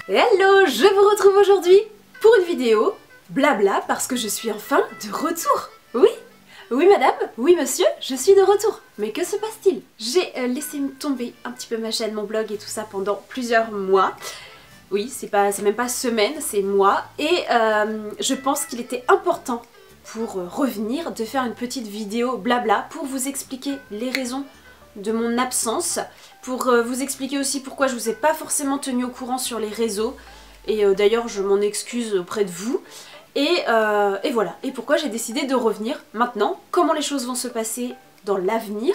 Hello, je vous retrouve aujourd'hui pour une vidéo blabla parce que je suis enfin de retour. Oui, oui madame, oui monsieur, je suis de retour. Mais que se passe-t-il? J'ai laissé tomber un petit peu ma chaîne, mon blog et tout ça pendant plusieurs mois. Oui, c'est même pas semaines, c'est mois. Et je pense qu'il était important pour revenir de faire une petite vidéo blabla pour vous expliquer les raisons de mon absence, pour vous expliquer aussi pourquoi je vous ai pas forcément tenu au courant sur les réseaux, et d'ailleurs je m'en excuse auprès de vous, et voilà, et pourquoi j'ai décidé de revenir maintenant, comment les choses vont se passer dans l'avenir,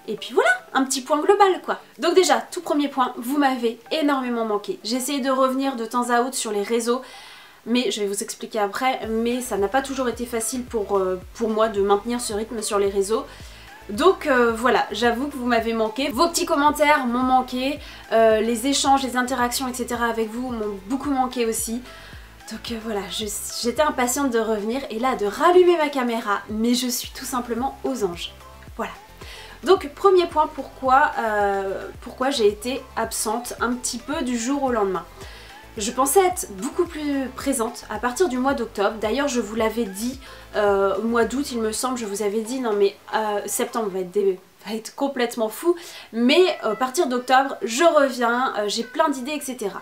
et puis voilà, un petit point global quoi. Donc déjà, tout premier point, vous m'avez énormément manqué. J'ai essayé de revenir de temps à autre sur les réseaux, mais je vais vous expliquer après, mais ça n'a pas toujours été facile pour moi de maintenir ce rythme sur les réseaux. Donc voilà, j'avoue que vous m'avez manqué, vos petits commentaires m'ont manqué, les échanges, les interactions etc avec vous m'ont beaucoup manqué aussi. Donc voilà, j'étais impatiente de revenir et là de rallumer ma caméra, mais je suis tout simplement aux anges. Voilà. Donc premier point, pourquoi j'ai été absente un petit peu du jour au lendemain. Je pensais être beaucoup plus présente à partir du mois d'octobre. D'ailleurs, je vous l'avais dit au mois d'août, il me semble, je vous avais dit non mais septembre va être complètement fou. Mais à partir d'octobre, je reviens, j'ai plein d'idées, etc.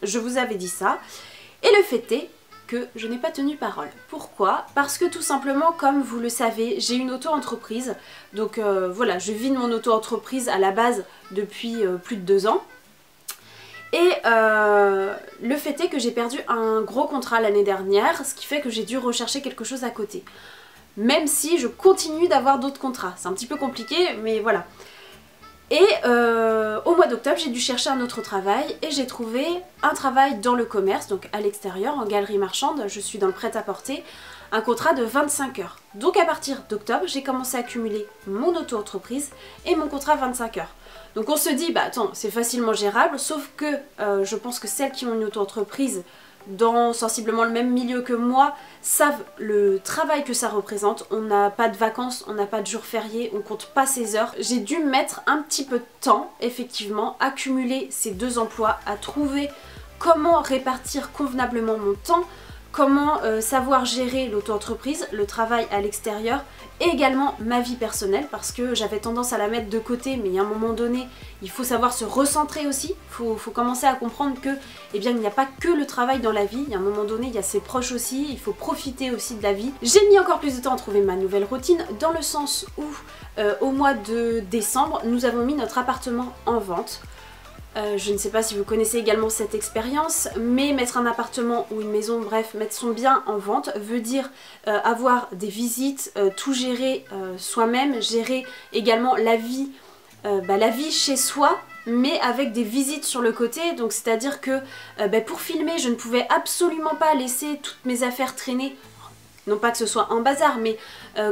Je vous avais dit ça. Et le fait est que je n'ai pas tenu parole. Pourquoi? Parce que tout simplement, comme vous le savez, j'ai une auto-entreprise. Donc voilà, je vis de mon auto-entreprise à la base depuis plus de 2 ans. Et le fait est que j'ai perdu un gros contrat l'année dernière, ce qui fait que j'ai dû rechercher quelque chose à côté. Même si je continue d'avoir d'autres contrats. C'est un petit peu compliqué, mais voilà. Et au mois d'octobre, j'ai dû chercher un autre travail et j'ai trouvé un travail dans le commerce, donc à l'extérieur, en galerie marchande. Je suis dans le prêt-à-porter, un contrat de 25 heures. Donc à partir d'octobre, j'ai commencé à cumuler mon auto-entreprise et mon contrat 25 heures. Donc on se dit, bah attends, c'est facilement gérable, sauf que je pense que celles qui ont une auto-entreprise dans sensiblement le même milieu que moi savent le travail que ça représente. On n'a pas de vacances, on n'a pas de jours fériés, on compte pas ses heures. J'ai dû mettre un petit peu de temps, effectivement, à cumuler ces 2 emplois, à trouver comment répartir convenablement mon temps, comment savoir gérer l'auto-entreprise, le travail à l'extérieur et également ma vie personnelle parce que j'avais tendance à la mettre de côté, mais à un moment donné il faut savoir se recentrer aussi, faut commencer à comprendre que eh bien, il n'y a pas que le travail dans la vie, il y a un moment donné il y a ses proches aussi, il faut profiter aussi de la vie. J'ai mis encore plus de temps à trouver ma nouvelle routine dans le sens où au mois de décembre nous avons mis notre appartement en vente. Je ne sais pas si vous connaissez également cette expérience, mais mettre un appartement ou une maison, bref, mettre son bien en vente veut dire avoir des visites, tout gérer soi-même, gérer également la vie chez soi, mais avec des visites sur le côté. Donc c'est à dire que pour filmer, je ne pouvais absolument pas laisser toutes mes affaires traîner. Non pas que ce soit en bazar, mais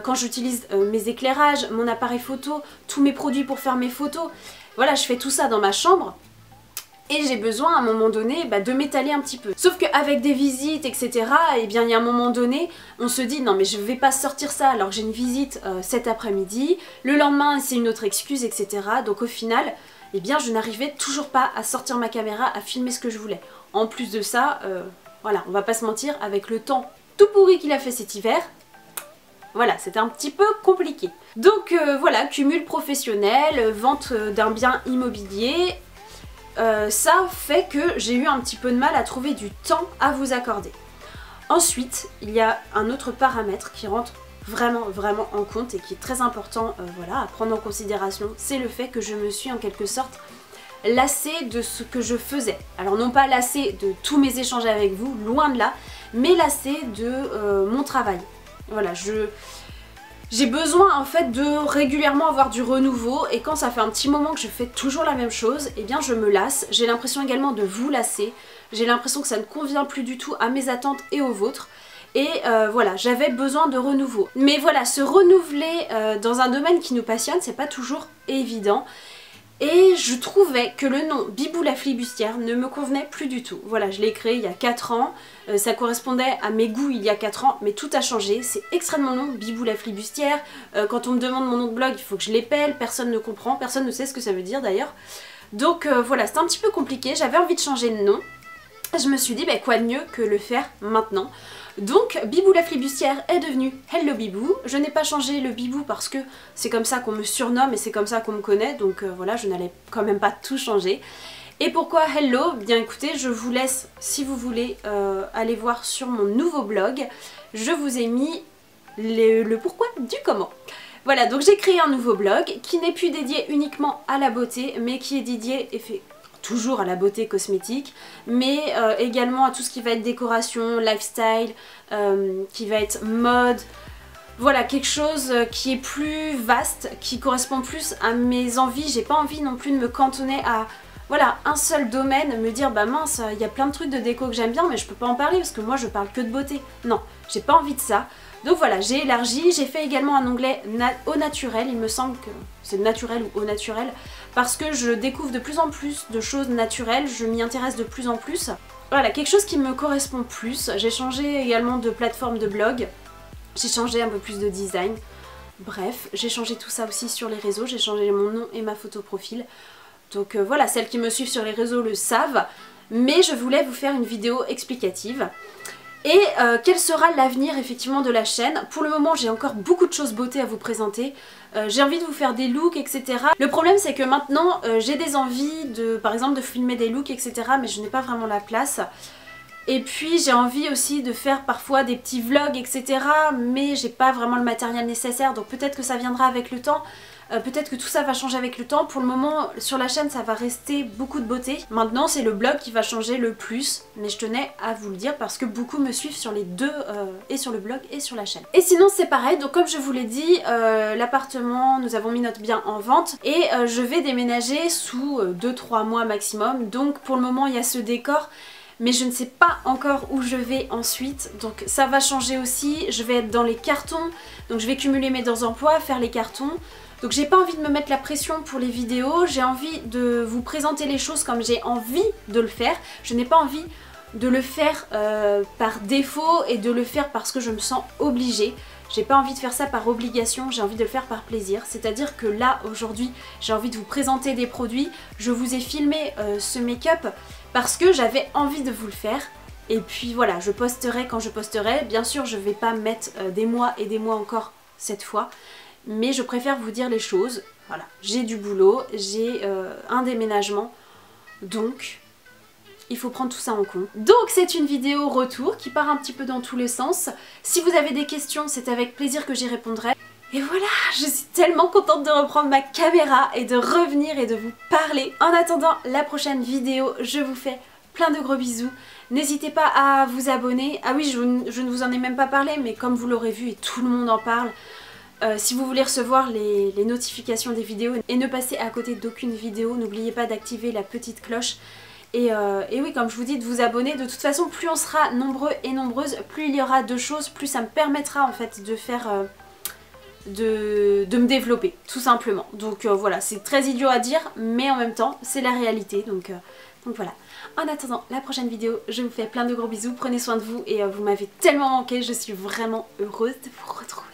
quand j'utilise mes éclairages, mon appareil photo, tous mes produits pour faire mes photos, voilà, je fais tout ça dans ma chambre. Et j'ai besoin à un moment donné de m'étaler un petit peu. Sauf qu'avec des visites, etc., eh bien il y a un moment donné, on se dit non mais je vais pas sortir ça alors que j'ai une visite cet après-midi, le lendemain c'est une autre excuse, etc. Donc au final, eh bien je n'arrivais toujours pas à sortir ma caméra, à filmer ce que je voulais. En plus de ça, voilà, on va pas se mentir, avec le temps tout pourri qu'il a fait cet hiver, voilà, c'était un petit peu compliqué. Donc voilà, cumul professionnel, vente d'un bien immobilier. Ça fait que j'ai eu un petit peu de mal à trouver du temps à vous accorder. Ensuite, il y a un autre paramètre qui rentre vraiment en compte et qui est très important voilà, à prendre en considération, c'est le fait que je me suis en quelque sorte lassée de ce que je faisais. Alors non pas lassée de tous mes échanges avec vous, loin de là, mais lassée de mon travail. Voilà, j'ai besoin en fait de régulièrement avoir du renouveau et quand ça fait un petit moment que je fais toujours la même chose, eh bien je me lasse. J'ai l'impression également de vous lasser, j'ai l'impression que ça ne convient plus du tout à mes attentes et aux vôtres. Et voilà, j'avais besoin de renouveau. Mais voilà, se renouveler dans un domaine qui nous passionne, c'est pas toujours évident. Et je trouvais que le nom Bibou la flibustière ne me convenait plus du tout. Voilà, je l'ai créé il y a 4 ans, ça correspondait à mes goûts il y a 4 ans, mais tout a changé, c'est extrêmement long, Bibou la flibustière. Quand on me demande mon nom de blog, il faut que je l'épelle, personne ne comprend, personne ne sait ce que ça veut dire d'ailleurs. Donc voilà, c'était un petit peu compliqué, j'avais envie de changer de nom. Je me suis dit bah, quoi de mieux que le faire maintenant. Donc Bibou la flibustière est devenue Hello Bibou. Je n'ai pas changé le Bibou parce que c'est comme ça qu'on me surnomme et c'est comme ça qu'on me connaît, donc voilà, je n'allais quand même pas tout changer. Et pourquoi Hello? Bien écoutez, je vous laisse, si vous voulez, aller voir sur mon nouveau blog. Je vous ai mis le pourquoi du comment. Voilà, donc j'ai créé un nouveau blog qui n'est plus dédié uniquement à la beauté, mais qui est dédié et fait toujours à la beauté cosmétique, mais également à tout ce qui va être décoration, lifestyle, qui va être mode. Voilà, quelque chose qui est plus vaste, qui correspond plus à mes envies. J'ai pas envie non plus de me cantonner à voilà, un seul domaine, me dire bah mince, il y a plein de trucs de déco que j'aime bien mais je peux pas en parler parce que moi je parle que de beauté. Non, j'ai pas envie de ça. Donc voilà, j'ai élargi, j'ai fait également un onglet au naturel, il me semble que c'est naturel ou au naturel, parce que je découvre de plus en plus de choses naturelles, je m'y intéresse de plus en plus. Voilà, quelque chose qui me correspond plus. J'ai changé également de plateforme de blog, j'ai changé un peu plus de design. Bref, j'ai changé tout ça aussi sur les réseaux, j'ai changé mon nom et ma photo profil. Donc voilà, celles qui me suivent sur les réseaux le savent, mais je voulais vous faire une vidéo explicative. Et quel sera l'avenir effectivement de la chaîne? Pour le moment j'ai encore beaucoup de choses beauté à vous présenter, j'ai envie de vous faire des looks etc. Le problème c'est que maintenant j'ai des envies de, par exemple de filmer des looks etc. mais je n'ai pas vraiment la place. Et puis j'ai envie aussi de faire parfois des petits vlogs etc. mais j'ai pas vraiment le matériel nécessaire, donc peut-être que ça viendra avec le temps. Peut-être que tout ça va changer avec le temps. Pour le moment sur la chaîne ça va rester beaucoup de beauté. Maintenant c'est le blog qui va changer le plus, mais je tenais à vous le dire parce que beaucoup me suivent sur les deux, et sur le blog et sur la chaîne. Et sinon c'est pareil, donc comme je vous l'ai dit, l'appartement, nous avons mis notre bien en vente et je vais déménager sous 2-3 mois maximum. Donc pour le moment il y a ce décor, mais je ne sais pas encore où je vais ensuite, donc ça va changer aussi. Je vais être dans les cartons, donc je vais cumuler mes 2 emplois, faire les cartons. Donc j'ai pas envie de me mettre la pression pour les vidéos, j'ai envie de vous présenter les choses comme j'ai envie de le faire. Je n'ai pas envie de le faire par défaut et de le faire parce que je me sens obligée. J'ai pas envie de faire ça par obligation, j'ai envie de le faire par plaisir. C'est-à-dire que là, aujourd'hui, j'ai envie de vous présenter des produits. Je vous ai filmé ce make-up parce que j'avais envie de vous le faire. Et puis voilà, je posterai quand je posterai. Bien sûr, je vais pas mettre des mois et des mois encore cette fois. Mais je préfère vous dire les choses. Voilà, j'ai du boulot, j'ai un déménagement, donc il faut prendre tout ça en compte. Donc c'est une vidéo retour qui part un petit peu dans tous les sens. Si vous avez des questions, c'est avec plaisir que j'y répondrai. Et voilà, je suis tellement contente de reprendre ma caméra et de revenir et de vous parler. En attendant la prochaine vidéo, je vous fais plein de gros bisous. N'hésitez pas à vous abonner. Ah oui, je ne vous en ai même pas parlé, mais comme vous l'aurez vu et tout le monde en parle, si vous voulez recevoir les notifications des vidéos et ne passer à côté d'aucune vidéo, n'oubliez pas d'activer la petite cloche. Et oui, comme je vous dis, de vous abonner. De toute façon, plus on sera nombreux et nombreuses, plus il y aura de choses, plus ça me permettra en fait de faire... de me développer, tout simplement. Donc voilà, c'est très idiot à dire, mais en même temps, c'est la réalité. Donc voilà. En attendant la prochaine vidéo, je vous fais plein de gros bisous. Prenez soin de vous et vous m'avez tellement manqué. Je suis vraiment heureuse de vous retrouver.